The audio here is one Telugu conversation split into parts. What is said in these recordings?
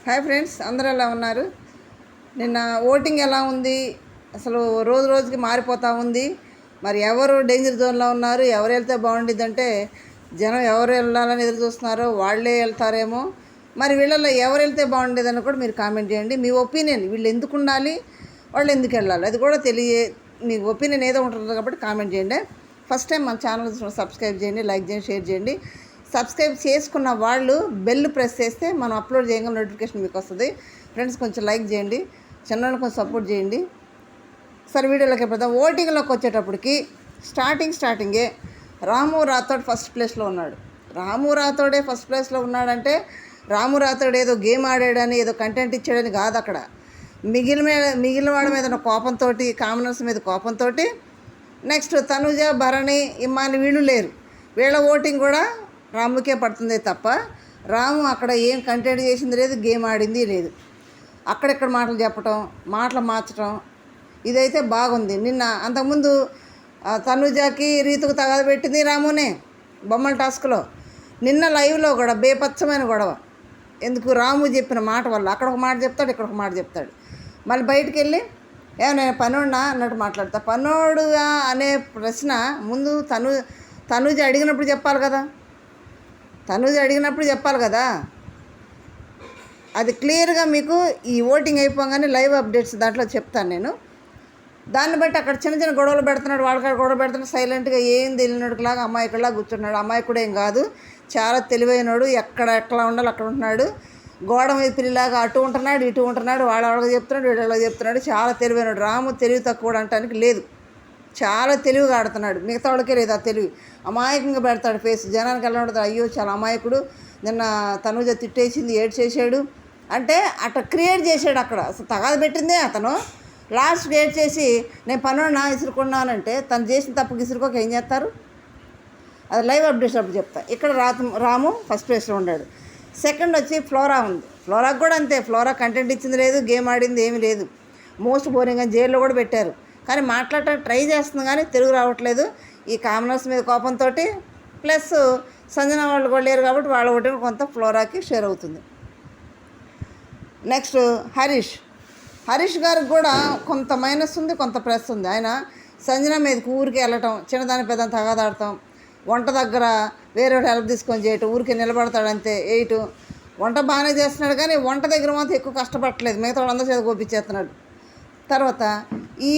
హాయ్ ఫ్రెండ్స్, అందరూ ఎలా ఉన్నారు? నిన్న ఓటింగ్ ఎలా ఉంది? అసలు రోజు రోజుకి మారిపోతూ ఉంది. మరి ఎవరు డేంజర్ జోన్లో ఉన్నారు, ఎవరు వెళ్తే బాగుండిద్దంటే జనం ఎవరు వెళ్ళాలని ఎదురు చూస్తున్నారో వాళ్ళే వెళ్తారేమో. మరి వీళ్ళల్లో ఎవరు వెళ్తే బాగుండేదని కూడా మీరు కామెంట్ చేయండి. మీ ఒపీనియన్, వీళ్ళు ఎందుకు ఉండాలి, వాళ్ళు ఎందుకు వెళ్ళాలి, అది కూడా మీ ఒపీనియన్ ఏదో ఉంటుంది కాబట్టి కామెంట్ చేయండి. ఫస్ట్ టైం మన ఛానల్ సబ్స్క్రైబ్ చేయండి, లైక్ చేయండి, షేర్ చేయండి. సబ్స్క్రైబ్ చేసుకున్న వాళ్ళు బెల్ ప్రెస్ చేస్తే మనం అప్లోడ్ చేయగా నోటిఫికేషన్ మీకు వస్తుంది. ఫ్రెండ్స్, కొంచెం లైక్ చేయండి, ఛానల్ని కొంచెం సపోర్ట్ చేయండి. సరే, వీడియోలోకి పెడదాం. ఓటింగ్లోకి వచ్చేటప్పటికి స్టార్టింగే రాము రాథోడ్ ఫస్ట్ ప్లేస్లో ఉన్నాడు. రాము రాథోడే ఫస్ట్ ప్లేస్లో ఉన్నాడంటే రాము రాథోడ్ ఏదో గేమ్ ఆడాడని, ఏదో కంటెంట్ ఇచ్చాడని కాదు. అక్కడ మిగిలిన వాడి మీద కోపంతో, కామనర్స్ మీద కోపంతో, నెక్స్ట్ తనుజ, భరణి, ఇమ్మాని వీళ్ళు లేరు. వీళ్ళ ఓటింగ్ కూడా రాముకే పడుతుందే తప్ప రాము అక్కడ ఏం కంటెంట్ చేసింది లేదు, గేమ్ ఆడింది లేదు. అక్కడెక్కడ మాటలు చెప్పటం, మాటలు మార్చడం, ఇదైతే బాగుంది. నిన్న అంతకుముందు తనుజాకి రీతుకు తగద పెట్టింది రామునే బొమ్మల టాస్క్లో. నిన్న లైవ్లో కూడా బేపచ్చమైన గొడవ. ఎందుకు? రాము చెప్పిన మాట వల్ల. అక్కడ ఒక మాట చెప్తాడు, ఇక్కడ ఒక మాట చెప్తాడు. మళ్ళీ బయటికి వెళ్ళి నేను పనోడినా అన్నట్టు మాట్లాడతా. పనోడుగా అనే ప్రశ్న ముందు తనుజ అడిగినప్పుడు చెప్పాలి కదా. అది క్లియర్గా మీకు ఈ ఓటింగ్ అయిపోగానే లైవ్ అప్డేట్స్ దాంట్లో చెప్తాను నేను. దాన్ని బట్టి అక్కడ చిన్న చిన్న గొడవలు పెడుతున్నాడు, వాళ్ళకాడ గొడవ పెడుతున్నాడు, సైలెంట్గా ఏం తెలియనట్టులాగా అమాయకుడిలా కూర్చున్నాడు. అమాయకుడు ఏం కాదు, చాలా తెలివైనడు. ఎట్లా ఉండాలి అక్కడ ఉంటున్నాడు. గోడ మీద పిల్లిలాగా అటు ఉంటున్నాడు, ఇటు ఉంటున్నాడు, వాళ్ళకి చెప్తున్నాడు, వీళ్ళకి చెప్తున్నాడు. చాలా తెలివైనడు. రాము తెలివి తక్కువ అంటానికి లేదు, చాలా తెలివిగా ఆడుతున్నాడు. మిగతా వాళ్ళకే లేదు ఆ తెలివి. అమాయకంగా పెడతాడు ఫేస్. జనానికి ఎలా ఉంటుంది, అయ్యో చాలా అమాయకుడు, నిన్న తనుజ తిట్టేసింది, ఏడ్చేసాడు అంటే అట్లా క్రియేట్ చేశాడు. అక్కడ అసలు తగాదు పెట్టిందే అతను. లాస్ట్ ఏడ్ చేసి నేను పనున్నా ఇసురుకున్నానంటే తను చేసిన తప్పుకి ఇసురుకోక ఏం చేస్తారు? అది లైవ్ అప్డేట్స్ అప్పుడు చెప్తా. ఇక్కడ రాము ఫస్ట్ ప్లేస్లో ఉన్నాడు. సెకండ్ వచ్చి ఫ్లోరా ఉంది. ఫ్లోరాకు కూడా అంతే. ఫ్లోరా కంటెంట్ ఇచ్చింది లేదు, గేమ్ ఆడింది ఏమీ లేదు. మోస్ట్ బోరింగ్ అని జైల్లో కూడా పెట్టారు. కానీ మాట్లాడటానికి ట్రై చేస్తుంది కానీ తెలుగు రావట్లేదు. ఈ కామనర్స్ మీద కోపంతో, ప్లస్ సంజన వాళ్ళు కూడా లేరు కాబట్టి వాళ్ళ ఒకటి కొంత ఫ్లోరాకి షేర్ అవుతుంది. నెక్స్ట్ హరీష్ గారికి కూడా కొంత మైనస్ ఉంది, కొంత ప్లస్ ఉంది. ఆయన సంజన మీదకి ఊరికి వెళ్ళటం, చిన్నదాని పెద్ద తగాదాడటం, వంట దగ్గర వేరే హెల్ప్ తీసుకొని చేయటం, ఊరికి నిలబడతాడంతే వేయటం. వంట బాగానే చేస్తున్నాడు కానీ వంట దగ్గర మాత్రం ఎక్కువ కష్టపడట్లేదు, మిగతా వాళ్ళందరూ చేత కోపించేస్తున్నాడు. తర్వాత ఈ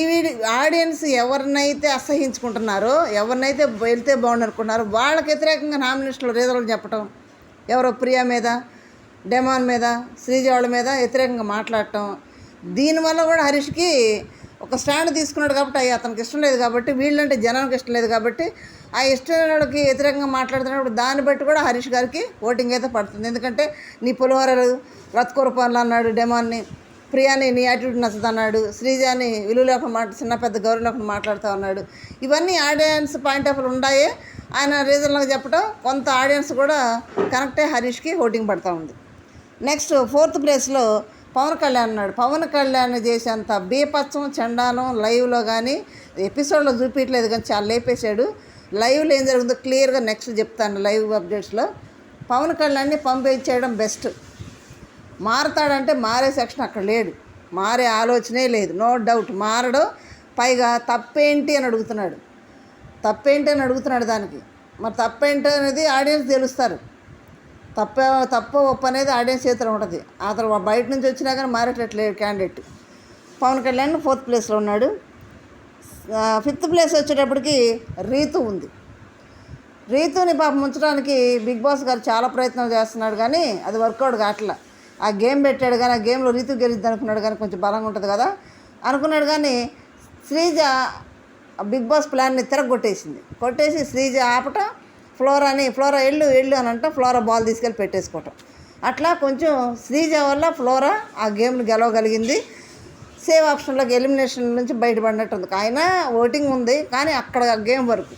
ఆడియన్స్ ఎవరినైతే అసహించుకుంటున్నారో, ఎవరినైతే వెళ్తే బాగుండు అనుకుంటున్నారో వాళ్ళకి వ్యతిరేకంగా నామినేషన్లో రీజన్లు చెప్పటం, ఎవరో ప్రియా మీద, డెమాన్ మీద, శ్రీజ వాళ్ళ మీద వ్యతిరేకంగా మాట్లాడటం. దీనివల్ల కూడా హరీష్కి ఒక స్టాండ్ తీసుకున్నాడు కాబట్టి అతనికి ఇష్టం లేదు కాబట్టి, వీళ్ళంటే జనానికి ఇష్టం లేదు కాబట్టి ఆ ఇష్టమైన వాళ్ళకి వ్యతిరేకంగా మాట్లాడుతున్నప్పుడు దాన్ని బట్టి కూడా హరీష్ గారికి ఓటింగ్ అయితే పడుతుంది. ఎందుకంటే నీ పులిహోరలు రత్కూర పనులు అన్నాడు డెమాన్ని, ప్రియాని నీ యాటిట్యూడ్ నచ్చదు అన్నాడు, శ్రీజాని విలువ లేకుండా చిన్న పెద్ద గౌరవ లేకుండా మాట్లాడుతూ ఉన్నాడు. ఇవన్నీ ఆడియన్స్ పాయింట్ ఆఫ్ వ్యూ ఉన్నాయి. ఆయన రీజన్లకు చెప్పడం కొంత ఆడియన్స్ కూడా కనెక్టే హరీష్కి ఓటింగ్ పడుతూ ఉంది. నెక్స్ట్ ఫోర్త్ ప్లేస్లో పవన్ కళ్యాణ్ ఉన్నాడు. పవన్ కళ్యాణ్ చేసేంత బీపచ్చం చండాలం లైవ్లో కానీ ఎపిసోడ్లో చూపించలేదు కానీ చాలా లేపేశాడు. లైవ్లో ఏం జరుగుతుందో క్లియర్గా నెక్స్ట్ చెప్తాను లైవ్ అప్డేట్స్లో. పవన్ కళ్యాణ్ని పంపించేయడం బెస్ట్. మారతాడంటే మారే సెక్షన్ అక్కడ లేడు, మారే ఆలోచనే లేదు, నో డౌట్ మారడు. పైగా తప్పేంటి అని అడుగుతున్నాడు దానికి. మరి తప్పేంటి అనేది ఆడియన్స్ తెలుస్తారు. తప్ప ఒప్పు అనేది ఆడియన్స్ చేతిలో ఉంటుంది. అతను బయట నుంచి వచ్చినా కానీ మారేటట్లేడు క్యాండిడేట్. పవన్ కళ్యాణ్ ఫోర్త్ ప్లేస్లో ఉన్నాడు. ఫిఫ్త్ ప్లేస్ వచ్చేటప్పటికి రీతు ఉంది. రీతుని పాపం ఉంచడానికి బిగ్ బాస్ గారు చాలా ప్రయత్నాలు చేస్తున్నాడు కానీ అది వర్కౌట్ కావట్లా. ఆ గేమ్ పెట్టాడు కానీ ఆ గేమ్లో రీతు గెలిద్ది అనుకున్నాడు కానీ కొంచెం బలంగా ఉంటుంది కదా అనుకున్నాడు కానీ శ్రీజ బిగ్ బాస్ ప్లాన్ని కొట్టేసి శ్రీజ ఆపటం, ఫ్లోరా ఎళ్ళు అని అంటే ఫ్లోరా బాల్ తీసుకెళ్ళి పెట్టేసుకోవటం. అట్లా కొంచెం శ్రీజ వల్ల ఫ్లోరా ఆ గేమ్ని గెలవగలిగింది. సేవ్ ఆప్షన్లోకి ఎలిమినేషన్ నుంచి బయటపడినట్టుంది. ఆయన ఓటింగ్ ఉంది కానీ అక్కడ గేమ్ వరకు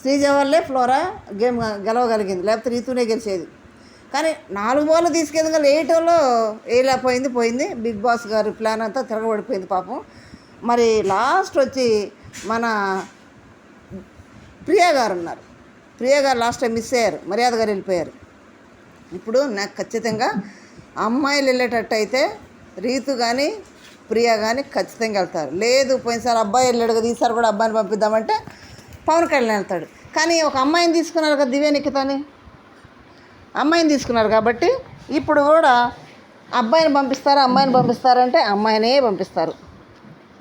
శ్రీజ వల్లే ఫ్లోరా గేమ్ గెలవగలిగింది, లేకపోతే రీతునే గెలిచేది. కానీ 4 బాల్ తీసుకెళ్ళి 8లో వేయలేకపోయింది. బిగ్ బాస్ గారి ప్లాన్ అంతా తిరగబడిపోయింది పాపం. మరి లాస్ట్ వచ్చి మన ప్రియా గారు ఉన్నారు. ప్రియా గారు లాస్ట్ టైం మిస్ అయ్యారు, మర్యాద గారు వెళ్ళిపోయారు. ఇప్పుడు నాకు ఖచ్చితంగా అమ్మాయిలు వెళ్ళేటట్టు అయితే రీతు కానీ ప్రియా కానీ ఖచ్చితంగా వెళ్తారు. లేదు పోయినసారి అబ్బాయి వెళ్ళాడు కదా, ఈసారి కూడా అబ్బాయిని పంపిద్దామంటే పవన్ కళ్యాణ్ వెళ్తాడు. కానీ ఒక అమ్మాయిని తీసుకున్నారు కదా, దివ్య నిఖితని అమ్మాయిని తీసుకున్నారు కాబట్టి ఇప్పుడు కూడా అమ్మాయిని పంపిస్తారంటే అమ్మాయినే పంపిస్తారు.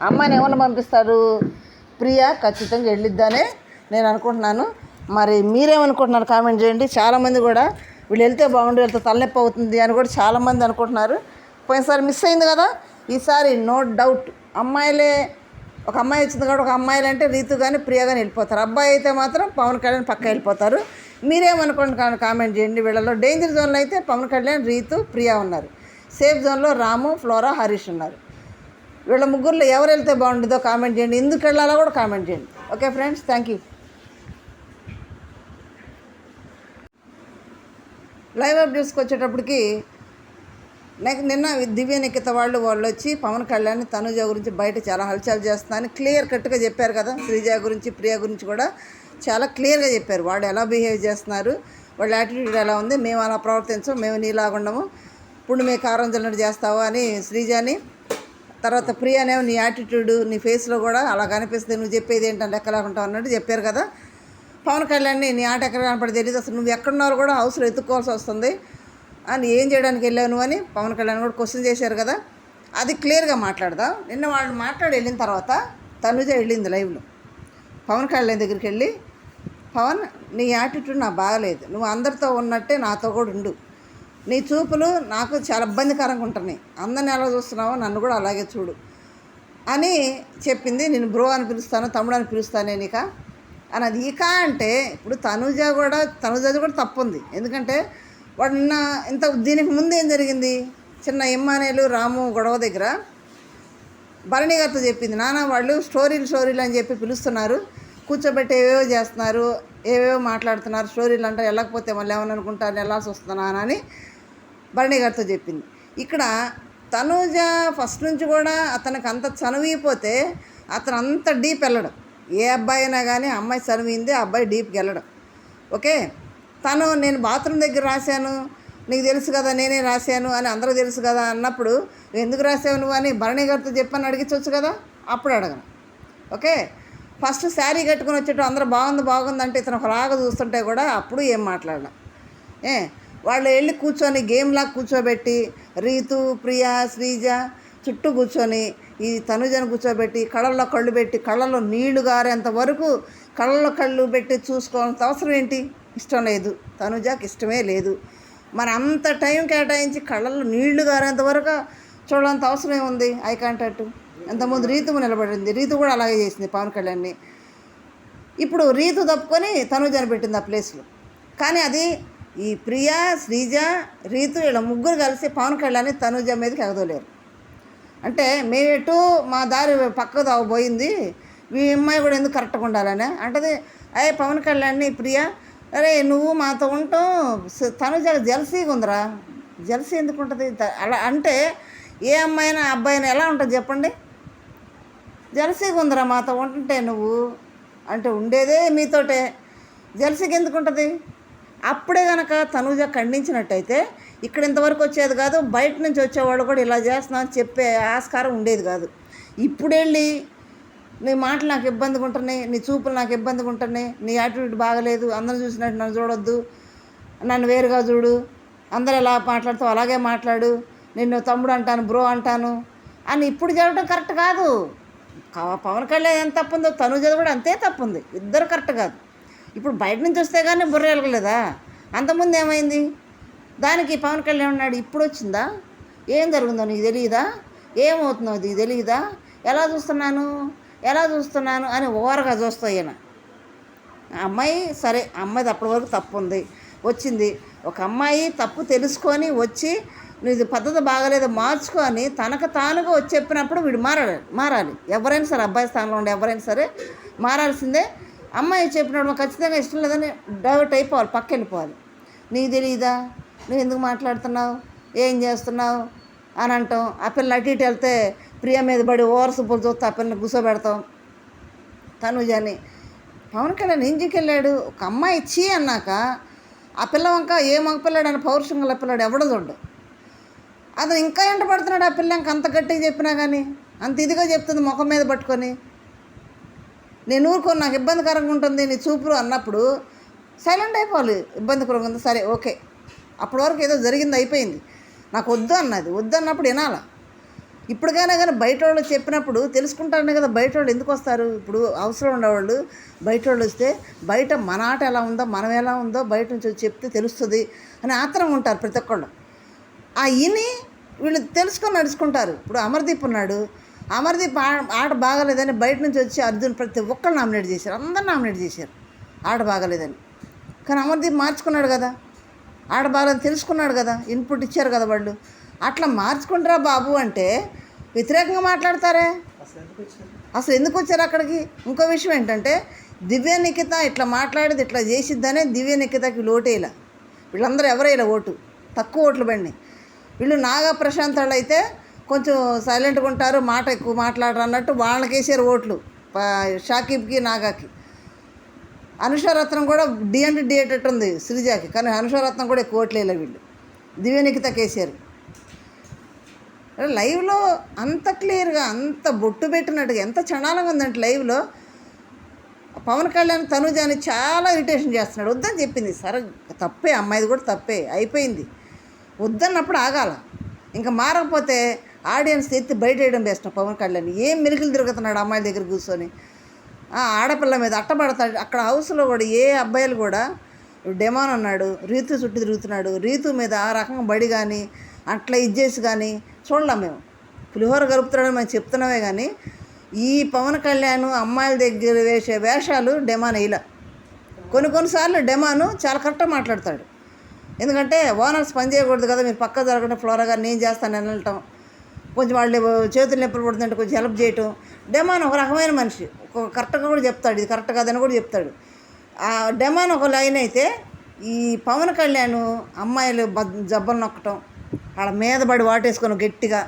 అమ్మాయిని ఏమన్నా పంపిస్తారు? ప్రియా ఖచ్చితంగా వెళ్ళిద్దానే నేను అనుకుంటున్నాను. మరి మీరేమనుకుంటున్నారు కామెంట్ చేయండి. చాలామంది కూడా వీళ్ళు వెళ్తే బాగుండు, వెళ్తే తలనొప్పి అవుతుంది అని కూడా చాలామంది అనుకుంటున్నారు. పోయినసారి మిస్ అయింది కదా, ఈసారి నో డౌట్ అమ్మాయిలే. ఒక అమ్మాయి వచ్చింది కాబట్టి ఒక అమ్మాయిలు అంటే రీతు కానీ ప్రియా కానీ వెళ్ళిపోతారు. అబ్బాయి అయితే మాత్రం పవన్ కళ్యాణ్ పక్క వెళ్ళిపోతారు. మీరేమనుకోండి కామెంట్ చేయండి. వీళ్ళలో డేంజర్ జోన్లో అయితే పవన్ కళ్యాణ్, రీతు, ప్రియా ఉన్నారు. సేఫ్ జోన్లో రాము, ఫ్లోరా, హరీష్ ఉన్నారు. వీళ్ళ ముగ్గురులో ఎవరు వెళ్తే బాగుంటుందో కామెంట్ చేయండి. ఎందుకు వెళ్ళాలో కూడా కామెంట్ చేయండి. Okay friends, thank you. Live అప్డేట్స్కి వచ్చేటప్పటికి నిన్న దివ్య నిఖిత వాళ్ళు వచ్చి పవన్ కళ్యాణ్ తనుజ గురించి బయట చాలా హల్చల్ చేస్తున్నారని క్లియర్ కట్గా చెప్పారు కదా. శ్రీజ గురించి, ప్రియ గురించి కూడా చాలా క్లియర్గా చెప్పారు. వాళ్ళు ఎలా బిహేవ్ చేస్తున్నారు, వాళ్ళ యాటిట్యూడ్ ఎలా ఉంది, మేము అలా ప్రవర్తించం, మేము నీలాగుండము, ఇప్పుడు మీ కారం జల్లడి చేస్తావు అని శ్రీజని. తర్వాత ప్రియనేమో నీ యాటిట్యూడ్, నీ ఫేస్లో కూడా అలా కనిపిస్తుంది, నువ్వు చెప్పేది ఏంటని లెక్క లేకుంటావు అన్నట్టు చెప్పారు కదా. పవన్ కళ్యాణ్ని నీ ఆట ఎక్కడ కనపడి తెలియదు, అసలు నువ్వు ఎక్కడున్నారో కూడా హౌస్లో ఎత్తుక్కోవాల్సి వస్తుంది అని, ఏం చేయడానికి వెళ్ళావు నువ్వు అని పవన్ కళ్యాణ్ కూడా క్వశ్చన్ చేశారు కదా. అది క్లియర్గా మాట్లాడదాం. నిన్న వాళ్ళు మాట్లాడి వెళ్ళిన తర్వాత తనుజ వెళ్ళింది లైవ్లో పవన్ కళ్యాణ్ దగ్గరికి వెళ్ళి, పవన్ నీ యాటిట్యూడ్ నాకు బాగలేదు, నువ్వు అందరితో ఉన్నట్టే నాతో కూడా ఉండు, నీ చూపులు నాకు చాలా ఇబ్బందికరంగా ఉంటున్నాయి, అందరిని ఎలా చూస్తున్నావో నన్ను కూడా అలాగే చూడు అని చెప్పింది. నేను బ్రో అని పిలుస్తాను, తమ్ముడు అని పిలుస్తానే నీక అన్నది. ఇక అంటే ఇప్పుడు తనుజ కూడా తప్పు ఉంది. ఎందుకంటే వాడు నిన్న దీనికి ముందు ఏం జరిగింది, చిన్న ఎమ్మానేలు రాము గొడవ దగ్గర భరణి గారితో చెప్పింది, నాన్న వాళ్ళు స్టోరీలు అని చెప్పి పిలుస్తున్నారు, కూర్చోబెట్టి ఏవేవో చేస్తున్నారు, ఏవేవో మాట్లాడుతున్నారు, స్టోరీలు అంటే వెళ్ళకపోతే మళ్ళీ ఏమని అనుకుంటారు, వెళ్ళాల్సి వస్తున్నా అని భరణి గారితో చెప్పింది. ఇక్కడ తనుజ ఫస్ట్ నుంచి కూడా అతనికి అంత చనువైపోతే అతను అంత డీప్ వెళ్ళడం, ఏ అబ్బాయి అయినా కానీ అమ్మాయి చనువైంది, ఆ అబ్బాయి డీప్కి వెళ్ళడం. ఓకే, నేను బాత్రూమ్ దగ్గర రాశాను, నీకు తెలుసు కదా నేనే రాశాను అని అందరూ తెలుసు కదా అన్నప్పుడు ఎందుకు రాసావు నువ్వు అని భరణి గారితో చెప్పని అడిగించవచ్చు కదా, అప్పుడు అడగను. ఓకే, ఫస్ట్ శారీ కట్టుకుని వచ్చేటప్పుడు అందరూ బాగుంది అంటే ఇతను ఒకలాగా చూస్తుంటే కూడా అప్పుడు ఏం మాట్లాడడం. వాళ్ళు వెళ్ళి కూర్చొని గేమ్లా కూర్చోబెట్టి రీతు, ప్రియా, శ్రీజ చుట్టూ కూర్చొని ఈ తనుజను కూర్చోబెట్టి కళ్ళల్లో కళ్ళు పెట్టి కళ్ళల్లో నీళ్లు గారేంత వరకు కళ్ళల్లో కళ్ళు పెట్టి చూసుకోవాల్సిన అవసరం ఏంటి? ఇష్టం లేదు, తనుజకి ఇష్టమే లేదు. మరి అంత టైం కేటాయించి కళ్ళల్లో నీళ్లు గారేంత వరకు చూడాలంత అవసరం ఏముంది? Eye contact. అంతకుముందు రీతు నిలబడింది, రీతు కూడా అలాగే చేసింది పవన్ కళ్యాణ్ని. ఇప్పుడు రీతు తప్పుకొని తనుజని పెట్టింది ఆ ప్లేస్లో. కానీ అది ఈ ప్రియా, శ్రీజ, రీతు వీళ్ళ ముగ్గురు కలిసి పవన్ కళ్యాణ్ని తనుజ మీదకి ఎగదోలేరు. అంటే మేమెటు మా దారి పక్క దావ పోయింది, ఈ అమ్మాయి కూడా ఎందుకు కరెక్ట్గా ఉండాలని అంటది. అయ్యే పవన్ కళ్యాణ్ని ప్రియా, అరే నువ్వు మాతో ఉంటాం, తనుజ జెల్సీగా ఉందిరా. జెల్సీ ఎందుకు ఉంటుంది అలా అంటే? ఏ అమ్మాయినా అబ్బాయినా ఎలా ఉంటుంది చెప్పండి? జెల్సీగా ఉందిరా మాతో ఉంటుంటే నువ్వు అంటే ఉండేదే మీతోటే, జెల్సీగా ఎందుకు ఉంటుంది? అప్పుడే కనుక తనుజ ఖండించినట్టయితే ఇక్కడ ఇంతవరకు వచ్చేది కాదు, బయట నుంచి వచ్చేవాళ్ళు కూడా ఇలా చేస్తున్నావు అని చెప్పే ఆస్కారం ఉండేది కాదు. ఇప్పుడు వెళ్ళి నీ మాటలు నాకు ఇబ్బందిగా ఉంటున్నాయి, నీ చూపులు నాకు ఇబ్బందిగా ఉంటున్నాయి, నీ యాటిట్యూడ్ బాగలేదు, అందరూ చూసినట్టు నన్ను చూడొద్దు, నన్ను వేరుగా చూడు, అందరూ ఎలా మాట్లాడుతావు అలాగే మాట్లాడు, నిన్ను తమ్ముడు అంటాను, బ్రో అంటాను అని ఇప్పుడు చెప్పడం కరెక్ట్ కాదు. పవన్ కళ్యాణ్ ఎంత తప్పు ఉందో తనుజ కూడా అంతే తప్పు ఉంది, ఇద్దరు కరెక్ట్ కాదు. ఇప్పుడు బయట నుంచి వస్తే కానీ బుర్ర వెళ్ళలేదా? అంతకుముందు ఏమైంది? దానికి పవన్ కళ్యాణ్ ఉన్నాడు, ఇప్పుడు వచ్చిందా? ఏం జరుగుతుందో నీకు తెలియదా? ఏమవుతుందో నీకు తెలియదా? ఎలా చూస్తున్నాను అని ఓవర్గా చూస్తాయి ఈయన. అమ్మాయి సరే, అమ్మాయిది అప్పటి వరకు తప్పు ఉంది, వచ్చింది. ఒక అమ్మాయి తప్పు తెలుసుకొని వచ్చి నీది పద్ధతి బాగాలేదో మార్చుకొని తనకు తానుగా వచ్చి చెప్పినప్పుడు వీడు మారాలి. ఎవరైనా సరే, అబ్బాయి స్థానంలో ఉండే ఎవరైనా సరే మారాల్సిందే. అమ్మాయి చెప్పినప్పుడు ఖచ్చితంగా ఇష్టం లేదని డైవర్ట్ అయిపోవాలి, పక్క వెళ్ళిపోవాలి. నీకు తెలియదా, నువ్వు ఎందుకు మాట్లాడుతున్నావు, ఏం చేస్తున్నావు అని అంటాం. ఆ పిల్ల అటు ఇటు వెళ్తే ప్రియ మీద పడి ఓవర్ సూపులు చూస్తే ఆ పిల్లని కూర్చోబెడతాం. తనుజని పవన్ కళ్యాణ్ ఇంటికి వెళ్ళాడు, ఒక అమ్మాయి ఇచ్చి అన్నాక ఆ పిల్ల వంక ఏ మగ పిల్లాడు అని పౌరుషంగా పిల్లాడు ఎవడో చూడ్డు. అతను ఇంకా ఎంట పడుతున్నాడు. ఆ పిల్ల అంత గట్టిగా చెప్పినా కానీ అంత ఇదిగా చెప్తుంది ముఖం మీద పట్టుకొని. నేను ఊరుకోను, నాకు ఇబ్బందికరంగా ఉంటుంది నీ చూపులు అన్నప్పుడు సైలెంట్ అయిపోవాలి. ఇబ్బందికరంగా ఉంది, సరే ఓకే, అప్పటి వరకు ఏదో జరిగింది, అయిపోయింది. నాకు వద్దు అన్నది, వద్దు అన్నప్పుడు వినాలా. ఇప్పటికైనా కానీ బయట వాళ్ళు చెప్పినప్పుడు తెలుసుకుంటారనే కదా బయట వాళ్ళు ఎందుకు వస్తారు. ఇప్పుడు అవసరం ఉండేవాళ్ళు బయట వాళ్ళు వస్తే బయట మన ఆట ఎలా ఉందో మనం ఎలా ఉందో బయట నుంచి చెప్తే తెలుస్తుంది అని ఆత్రం ఉంటారు ప్రతి ఒక్కళ్ళు. ఆ ఇని వీళ్ళు తెలుసుకొని నడుచుకుంటారు. ఇప్పుడు అమర్దీప్ ఉన్నాడు, అమర్దీప్ ఆట బాగాలేదని బయట నుంచి వచ్చి అర్జున్ ప్రతి ఒక్కళ్ళు నామినేట్ చేశారు, అందరు నామినేట్ చేశారు ఆట బాగాలేదని. కానీ అమర్దీప్ మార్చుకున్నాడు కదా, ఆట బాగాలేదని తెలుసుకున్నాడు కదా, ఇన్పుట్ ఇచ్చారు కదా వాళ్ళు. అట్లా మార్చుకుంటారా బాబు అంటే వ్యతిరేకంగా మాట్లాడతారే. అసలు ఎందుకు వచ్చారు అక్కడికి? ఇంకో విషయం ఏంటంటే దివ్య నిఖిత ఇట్లా మాట్లాడేది ఇట్లా చేసిద్దనే దివ్య నిఖితకి ఓటేలా, వీళ్ళందరూ ఎవరైనా ఓటు తక్కువ ఓట్లు పడినాయి. వీళ్ళు నాగా ప్రశాంత్ వాళ్ళు అయితే కొంచెం సైలెంట్గా ఉంటారు, మాట ఎక్కువ మాట్లాడరు అన్నట్టు వాళ్ళకేసారు ఓట్లు, షాకీబ్కి నాగాకి. అనుషరత్నం కూడా డి అంటే డి అయ్యేటట్టు ఉంది శ్రీజాకి, కానీ అనుషరత్నం కూడా ఎక్కువ ఓట్లు వేయలే వీళ్ళు, దివ్య నిఖితకి వేసారు. లైవ్లో అంత క్లియర్గా అంత బొట్టు పెట్టినట్టుగా ఎంత చండాలంగా ఉందంటే లైవ్లో పవన్ కళ్యాణ్ తనుజాని చాలా ఇరిటేషన్ చేస్తున్నాడు. వద్దని చెప్పింది, సరే తప్పే, అమ్మాయిది కూడా తప్పే, అయిపోయింది. వద్దన్నప్పుడు ఆగాల. ఇంకా మారకపోతే ఆడియన్స్ ఎత్తి బయట వేయడం బెస్ట్. పవన్ కళ్యాణ్ ఏం మెరుగులు తిరుగుతున్నాడు అమ్మాయిల దగ్గర కూర్చొని, ఆడపిల్ల మీద అట్టబడతాడు. అక్కడ హౌస్లో కూడా ఏ అబ్బాయిలు కూడా, డెమాన్ అన్నాడు, రీతు చుట్టూ తిరుగుతున్నాడు, రీతు మీద ఆ రకంగా బడి కానీ అట్లా ఇచ్చేసి కానీ చూడలేం. మేము పులిహోర గలుపుతాడని మేము చెప్తున్నామే కానీ ఈ పవన్ కళ్యాణ్ అమ్మాయిల దగ్గర వేసే వేషాలు డెమాన్ ఇలా. కొన్నిసార్లు డెమాను చాలా కరెక్ట్గా మాట్లాడతాడు. ఎందుకంటే ఓనర్స్ పని చేయకూడదు కదా, మీరు పక్క జరగకుండా ఫ్లోరాగా నేను చేస్తాను అని వెళ్ళటం, కొంచెం వాళ్ళు చేతులు నొప్పులు పడుతుంటే కొంచెం హెల్ప్ చేయటం. డెమాన్ ఒక రకమైన మనిషి, కరెక్ట్గా కూడా చెప్తాడు, ఇది కరెక్ట్ కాదని కూడా చెప్తాడు. ఆ డెమాన్ ఒక లైన్ అయితే, ఈ పవన్ కళ్యాణ్ అమ్మాయిలు జబ్బలు నొక్కటం, వాళ్ళ మీద పడి వాటేసుకొని గట్టిగా.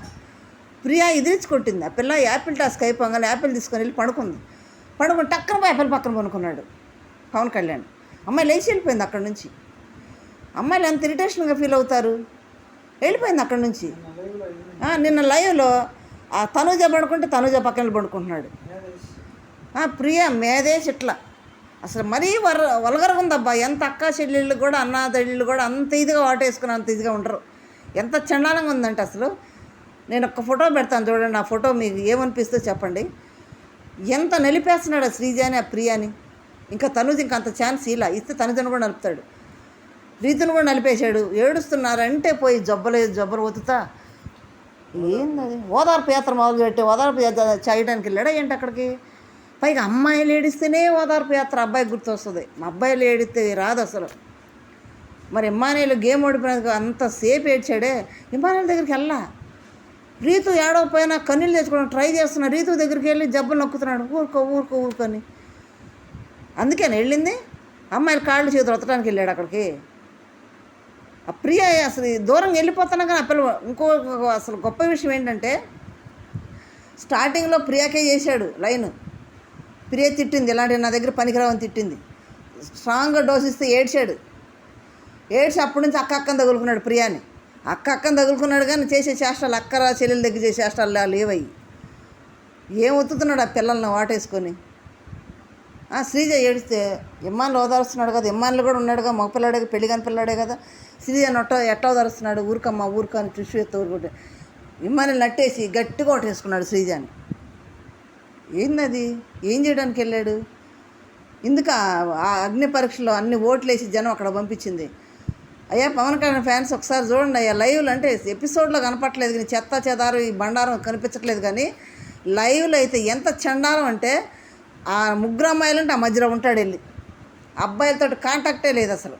ప్రియా ఎదిరించి కొట్టింది. ఆ పిల్ల యాపిల్ టాస్క్ అయిపోగానే యాపిల్ తీసుకొని వెళ్ళి పడుకుంది. పడుకుని టక్కన పోయి యాపిల్ పక్కన పడుకున్నాడు పవన్ కళ్యాణ్. అమ్మాయి లేచి వెళ్ళిపోయింది అక్కడి నుంచి. అమ్మాయిలు ఎంత ఇరిటేషన్గా ఫీల్ అవుతారు, వెళ్ళిపోయింది అక్కడి నుంచి. నిన్న లైవ్లో ఆ తనుజ పడుకుంటే తనుజ పక్కన పడుకుంటున్నాడు. ప్రియా మేదేసి ఇట్లా అసలు మరీ వల్గరగా ఉందబ్బా. ఎంత అక్క చెల్లెళ్ళు కూడా అన్న తల్లిళ్ళు కూడా అంత ఇదిగా వాటేసుకుని అంత ఇదిగా ఉండరు. ఎంత చండాలంగా ఉందంటే అసలు. నేను ఒక ఫోటో పెడతాను చూడండి, ఆ ఫోటో మీకు ఏమనిపిస్తుందో చెప్పండి. ఎంత నలిపేస్తున్నాడు ఆ శ్రీజాని ఆ ప్రియాని. ఇంకా తనుజ ఇంకా అంత ఛాన్స్ ఇలా ఇస్తే తనుజను కూడా నలుపుతాడు, రీతును కూడా నలిపేశాడు. ఏడుస్తున్నారంటే పోయి జబ్బలు ఒత్తుతా. ఏందది ఓదార్పు యాత్ర మొదలుపెట్టి ఓదార్పు యాత్ర చేయడానికి వెళ్ళాడా ఏంటి అక్కడికి? పైగా అమ్మాయిలు ఏడిస్తేనే ఓదార్పు యాత్ర అబ్బాయికి గుర్తొస్తుంది, మా అబ్బాయిలు ఏడిస్తే రాదు అసలు. మరి ఇమ్మానుయేల్ గేమ్ ఓడిపోయినందుకు అంతసేపు ఏడ్చాడే. ఇమ్మానుయేల్ దగ్గరికి వెళ్ళా, రీతు ఏడవపోయినా కన్నీళ్ళు తెచ్చుకోవడం ట్రై చేస్తున్నా, రీతు దగ్గరికి వెళ్ళి జబ్బులు నొక్కుతున్నాడు, ఊరుకోని. అందుకేనా వెళ్ళింది? అమ్మాయిలు కాళ్ళు చేతులు ఉతకడానికి వెళ్ళాడు అక్కడికి. ఆ ప్రియ అసలు దూరంగా వెళ్ళిపోతున్నా కానీ ఆ పిల్ల. ఇంకో అసలు గొప్ప విషయం ఏంటంటే స్టార్టింగ్లో ప్రియాకే చేశాడు లైన్. ప్రియ తిట్టింది, ఇలాంటి నా దగ్గర పనికిరావని తిట్టింది. స్ట్రాంగ్గా డోస్ ఇస్తే ఏడ్చాడు. అప్పటి నుంచి అక్కని తగులుకున్నాడు ప్రియాని. అక్కని తగులుకున్నాడు కానీ చేసే చేష్టాలు అక్కరా చెల్లెల దగ్గర చేసే చేష్టాలు లేవయ్యి. ఏం ఒత్తుతున్నాడు ఆ పిల్లల్ని వాటేసుకొని. శ్రీజ ఏడిస్తే ఇమ్మాన్లు ఓదారుస్తున్నాడు కదా, ఇమ్మాన్లు కూడా ఉన్నాడుగా, మగపిల్లాడే పెళ్లి కాని పిల్లాడే కదా. శ్రీజ ఎట్ట ఓదారుస్తున్నాడు, ఊరుక అని టిష్యూ ఎత్త ఊరుకుంటే ఇమ్మాన్ని నట్టేసి గట్టిగా ఓటేసుకున్నాడు శ్రీజాని. ఏందది, ఏం చేయడానికి వెళ్ళాడు? ఇందుక ఆ అగ్ని పరీక్షలో అన్ని ఓట్లు వేసి జనం అక్కడ పంపించింది. అయ్యా పవన్ కళ్యాణ్ ఫ్యాన్స్ ఒకసారి చూడండి అయ్యా, లైవ్లో అంటే ఎపిసోడ్లో కనపట్లేదు కానీ చెత్త చెదారు ఈ బండారం కనిపించట్లేదు కానీ లైవ్లో అయితే ఎంత చండాలం అంటే ఆ ముగ్గురు అమ్మాయిలు అంటే ఆ మధ్యలో ఉంటాడు వెళ్ళి. అబ్బాయిలతో కాంటాక్టే లేదు అసలు,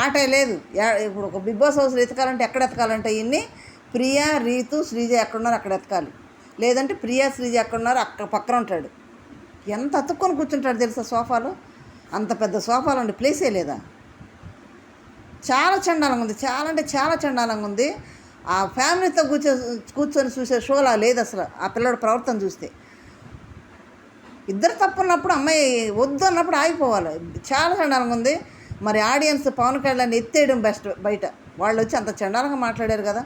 ఆటే లేదు. ఇప్పుడు ఒక బిగ్ బాస్ హౌస్లో ఎతకాలంటే ఎక్కడ ఎతకాలంటే ఇన్ని ప్రియా రీతు శ్రీజ ఎక్కడున్నారు అక్కడ ఎతకాలి, లేదంటే ప్రియా శ్రీజ ఎక్కడున్నారు అక్కడ పక్కన ఉంటాడు. ఎంత అతుక్కొని కూర్చుంటాడు తెలుసా సోఫాలో, అంత పెద్ద సోఫాలో ఉండే ప్లేసే లేదా. చాలా చండాలంగా ఉంది, చాలా అంటే చాలా చండాలంగా ఉంది. ఆ ఫ్యామిలీతో కూర్చొని చూసే షోలా లేదు అసలు ఆ పిల్లడి ప్రవర్తన చూస్తే. ఇద్దరు తప్పున్నప్పుడు అమ్మాయి వద్దు అన్నప్పుడు ఆగిపోవాలి. చాలా చండాలంగా ఉంది. మరి ఆడియన్స్ పవన్ కళ్యాణ్ ఎత్తేయడం బెస్ట్. బయట వాళ్ళు వచ్చి అంత చండాలంగా మాట్లాడారు కదా,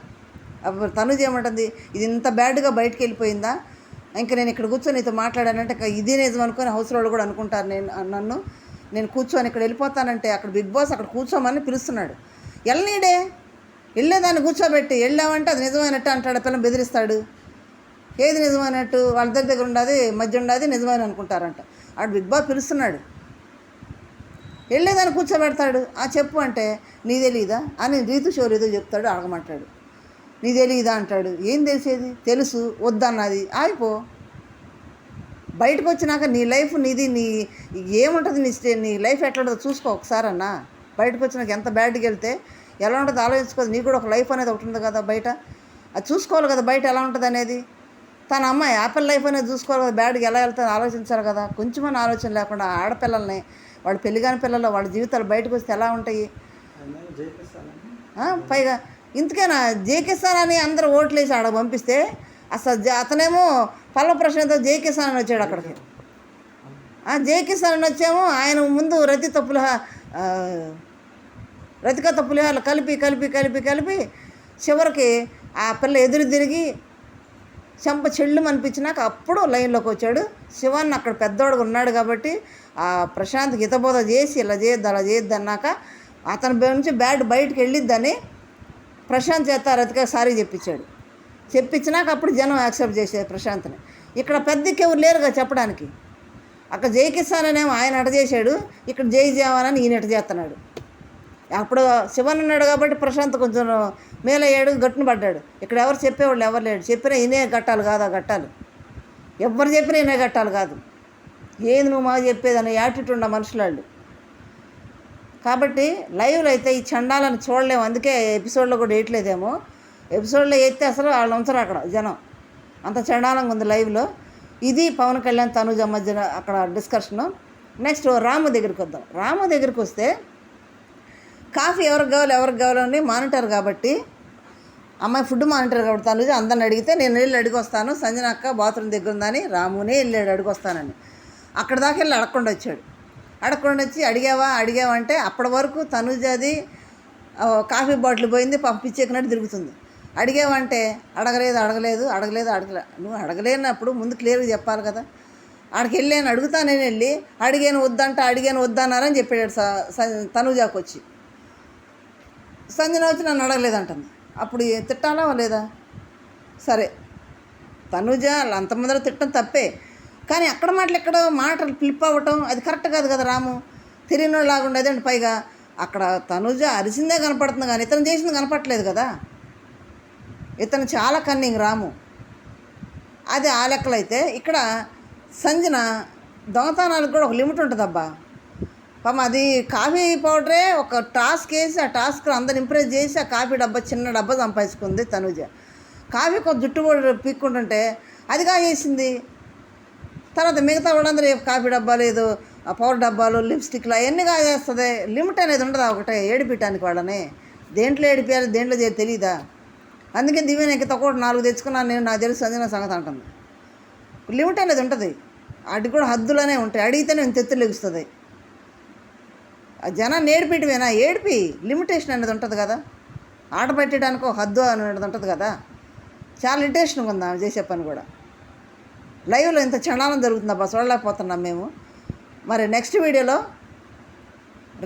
అప్పుడు తనుజ ఏమంటుంది, ఇది ఇంత బ్యాడ్గా బయటకు వెళ్ళిపోయిందా, ఇంకా నేను ఇక్కడ కూర్చొని నీతో మాట్లాడానంటే ఇదే నిజం అనుకొని హౌస్ వాళ్ళు కూడా అనుకుంటారు నేను కూర్చొని ఇక్కడ వెళ్ళిపోతానంటే అక్కడ బిగ్ బాస్ అక్కడ కూర్చోమని పిలుస్తున్నాడు. వెళ్ళనీడే, వెళ్ళేదాన్ని కూర్చోబెట్టి వెళ్ళామంటే అది నిజమైనట్టు అంటాడు. పిల్లలు బెదిరిస్తాడు. ఏది నిజమైనట్టు వాళ్ళ దగ్గర ఉండదు, మధ్య ఉండదు, నిజమైన అనుకుంటారంట. ఆడు బిగ్ బాస్ పిలుస్తున్నాడు, వెళ్ళేదాన్ని కూర్చోబెడతాడు. చెప్పు అంటే నీ తెలీదా అని రీతు షోర్ ఏదో చెప్తాడు, అడగమంటాడు. నీ తెలీదా అంటాడు. ఏం తెలిసేది, తెలుసు, వద్దన్నది, ఆగిపో. బయటకు వచ్చినాక నీ లైఫ్ నీది, నీ ఏముంటుంది, నీ లైఫ్ ఎట్లా ఉంటుందో చూసుకో ఒకసారి అన్నా. బయటకు వచ్చినాక ఎంత బ్యాడ్కి వెళ్తే ఎలా ఉంటుందో ఆలోచించుకోదు. నీకు కూడా ఒక లైఫ్ అనేది ఒకటి ఉంది కదా బయట, అది చూసుకోవాలి కదా బయట ఎలా ఉంటుంది అనేది. తన అమ్మాయి యాపిల్ లైఫ్ అనేది చూసుకోవాలి కదా, బ్యాడ్కి ఎలా వెళ్తుందో ఆలోచించాలి కదా. కొంచెమని ఆలోచన లేకుండా ఆడపిల్లల్ని, వాళ్ళు పెళ్ళిగాని పిల్లలు వాళ్ళ జీవితాలు బయటకు వస్తే ఎలా ఉంటాయి. పైగా ఇంతకైనా జేకిస్తాన్ అని అందరూ ఓట్లు వేసి ఆడ పంపిస్తే అసలు అతనేమో పల్ల ప్రశ్నతో జేకిస్తాన్ అని వచ్చాడు అక్కడికి. జేకిస్తాన్ అని వచ్చాము, ఆయన ముందు రతిక పులిహారలు కలిపి చివరికి ఆ పిల్ల ఎదురు తిరిగి చెంప చెళ్ళు అనిపించినాక అప్పుడు లైన్లోకి వచ్చాడు. శివాన్ని అక్కడ పెద్దోడుగా ఉన్నాడు కాబట్టి ఆ ప్రశాంత్కి హితబోధ చేసి ఇలా చేయొద్దు అన్నాక అతని నుంచి బయటకు వెళ్ళిద్దని ప్రశాంత్ చేత రతిక సారీ చెప్పించినాక అప్పుడు జనం యాక్సెప్ట్ చేసేది ప్రశాంత్ని. ఇక్కడ పెద్దకి ఎవరు లేరుగా చెప్పడానికి. అక్కడ జైకిస్తాననేమో ఆయన అట చేశాడు, ఇక్కడ జై జవాన్ అని ఈయన ఎట చేస్తున్నాడు. అప్పుడు శివన్ ఉన్నాడు కాబట్టి ప్రశాంత్ కొంచెం మేలయ్యాడు, గట్టును పడ్డాడు. ఇక్కడ ఎవరు చెప్పేవాళ్ళు ఎవరు లేడు. చెప్పినా ఈయనే గట్టాలు కాదు, ఆ గట్టాలు ఎవరు చెప్పినా ఈయనే గట్టాలు కాదు. ఏది నువ్వు మాకు చెప్పేదని యాటిట్యూడ్ మనుషులాళ్ళు. కాబట్టి లైవ్లో అయితే ఈ చండాలను చూడలేము. అందుకే ఎపిసోడ్లో కూడా వేయట్లేదేమో. ఎపిసోడ్లో వేస్తే అసలు వాళ్ళు ఉంచరు అక్కడ జనం, అంత చండాలంగా ఉంది లైవ్లో. ఇది పవన్ కళ్యాణ్ తనుజ మధ్య అక్కడ డిస్కషను. నెక్స్ట్ రాము దగ్గరికి వద్దాం. రాము దగ్గరికి వస్తే కాఫీ ఎవరికి కావాలని మానిటర్ కాబట్టి అమ్మాయి ఫుడ్ మానిటర్ కాబట్టి తనుజ అందరిని అడిగితే నేను వెళ్ళి అడిగి వస్తాను, సంజన అక్క బాత్రూమ్ దగ్గర ఉందని రామునే వెళ్ళాడు అడిగి వస్తానని. అక్కడ దాకా వెళ్ళి అడగకుండా వచ్చి అడిగావా అంటే అప్పటి వరకు తనుజది కాఫీ బాటిల్ పోయింది, పంపించేకినట్టు తిరుగుతుంది. అడిగావంటే అడగలేదు. నువ్వు అడగలేనప్పుడు ముందు క్లియర్గా చెప్పాలి కదా. ఆడికి వెళ్ళాను అడుగుతా, నేను వెళ్ళి అడిగాను వద్దన్నారని చెప్పాడు తనుజాకు వచ్చి. సంజన వచ్చి నన్ను అడగలేదంటుంది. అప్పుడు తిట్టాలా లేదా? సరే తనుజ అంతమందిలో తిట్టడం తప్పే, కానీ అక్కడ మాటలు ఫ్లిప్ అవ్వటం అది కరెక్ట్ కాదు కదా. రాము తిరిగినోడు లాగుండేది అండి. పైగా అక్కడ తనుజ అరిసిందే కనపడుతుంది కానీ ఇతను చేసింది కనపడట్లేదు కదా. ఇతను చాలా కన్నింగ్ రాము. అది ఆ లెక్కలైతే ఇక్కడ సంజన దొంగతనాలకు కూడా ఒక లిమిట్ ఉంటుంది అబ్బా. పాపం అది కాఫీ పౌడరే ఒక టాస్క్ వేసి ఆ టాస్క్ అందరిని ఇంప్రెస్ చేసి ఆ కాఫీ చిన్న డబ్బా సంపాదించుకుంది తనుజ. కాఫీ ఒక జుట్టు కూడా పీక్కుంటుంటే అదిగా చేసింది. తర్వాత మిగతా వాళ్ళందరూ కాఫీ డబ్బాలు ఏదో పౌడర్ డబ్బాలు లిప్స్టిక్లు అవన్నీ చేస్తుంది. లిమిట్ అనేది ఉండదా ఒకటే ఏడిపించడానికి వాళ్ళని? దేంట్లో ఏడిపించాలి దేంట్లో తెలియదా? అందుకే దివ్య నాకు తక్కువ 4 తెచ్చుకున్నాను నేను, నాకు తెలిసి సంజన సంగతి అంటుంది. లిమిట్ అనేది ఉంటుంది, వాటికి కూడా హద్దులనే ఉంటాయి. అడిగితేనే తెత్తులు లెగుస్తుంది. జనాన్ని ఏడిపిటమేనా? ఏడిపి లిమిటేషన్ అనేది ఉంటుంది కదా. ఆట పెట్టడానికి ఒక హద్దు అనేది ఉంటుంది కదా. చాలా లిమిటేషన్గా ఉంది ఆమె చేసే పని కూడా. లైవ్లో ఇంత చండాలం జరుగుతుందబ్బా, చూడలేకపోతున్నాం మేము. మరి నెక్స్ట్ వీడియోలో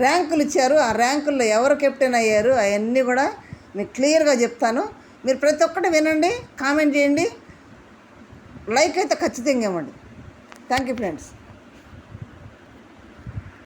ర్యాంకులు ఇచ్చారు, ఆ ర్యాంకుల్లో ఎవరు కెప్టెన్ అయ్యారు అవన్నీ కూడా మీకు క్లియర్గా చెప్తాను. మీరు ప్రతి ఒక్కటి వినండి, కామెంట్ చేయండి, లైక్ అయితే ఖచ్చితంగా ఇవ్వండి. Thank you friends.